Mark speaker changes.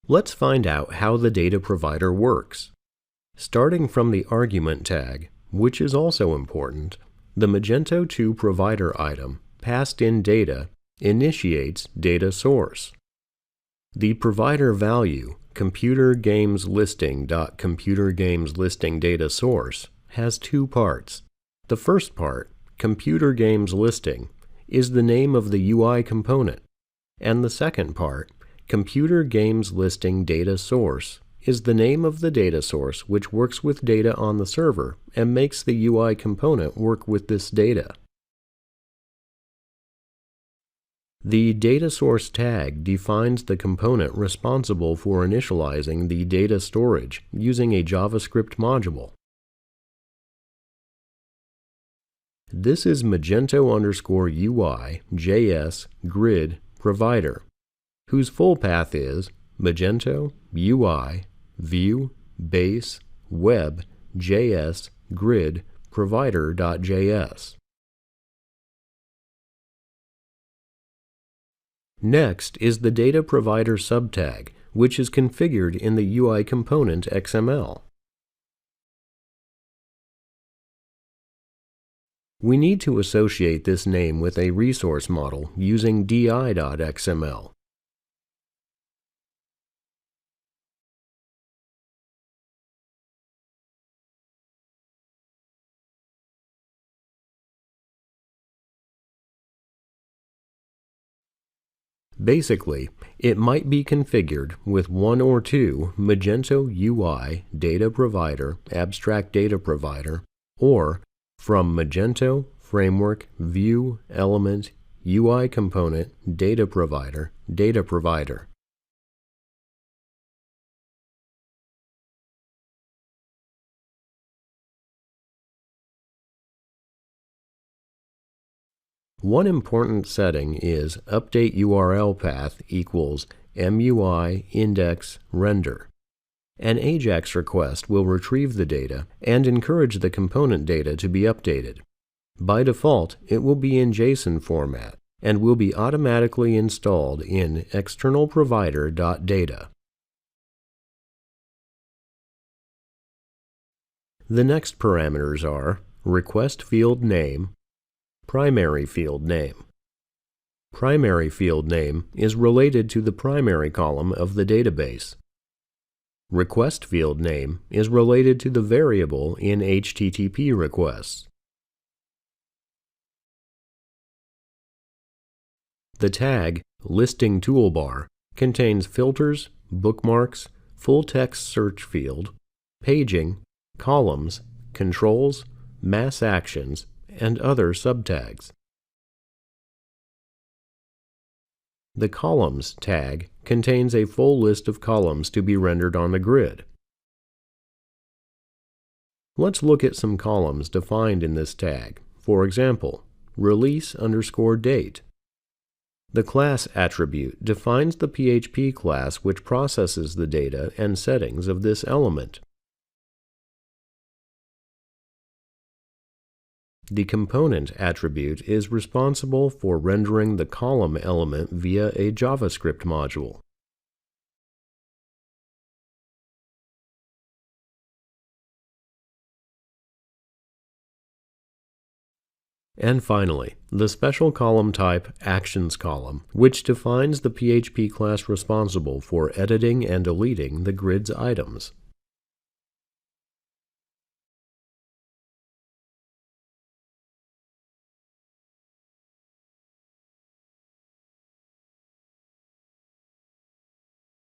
Speaker 1: Let's find out how the data provider works. Starting from the argument tag, which is also important, the Magento 2 provider item passed in data initiates data source. The provider value computergameslisting.computergameslisting data source has two parts. The first part, computergameslisting, is the name of the UI component, and the second part, computergameslisting data source, is the name of the data source which works with data on the server and makes the UI component work with this data. The data source tag defines the component responsible for initializing the data storage using a JavaScript module. This is Magento_UI JS grid provider, whose full path is Magento UI view base web JS grid provider.js. Next is the data provider subtag, which is configured in the UiComponent XML. We need to associate this name with a resource model using di.xml. Basically, it might be configured with one or two Magento UI Data Provider Abstract Data Provider or from Magento Framework View Element UI Component Data Provider Data Provider. One important setting is update URL path equals MUI index render. An AJAX request will retrieve the data and encourage the component data to be updated. By default, it will be in JSON format and will be automatically installed in externalprovider.data. The next parameters are request field name, primary field name. Primary field name is related to the primary column of the database. Request field name is related to the variable in HTTP requests. The tag Listing Toolbar contains filters, bookmarks, full text search field, paging, columns, controls, mass actions, and other subtags. The Columns tag contains a full list of columns to be rendered on the grid. Let's look at some columns defined in this tag. For example, release_date. The class attribute defines the PHP class which processes the data and settings of this element. The component attribute is responsible for rendering the column element via a JavaScript module. And finally, the special column type Actions column, which defines the PHP class responsible for editing and deleting the grid's items.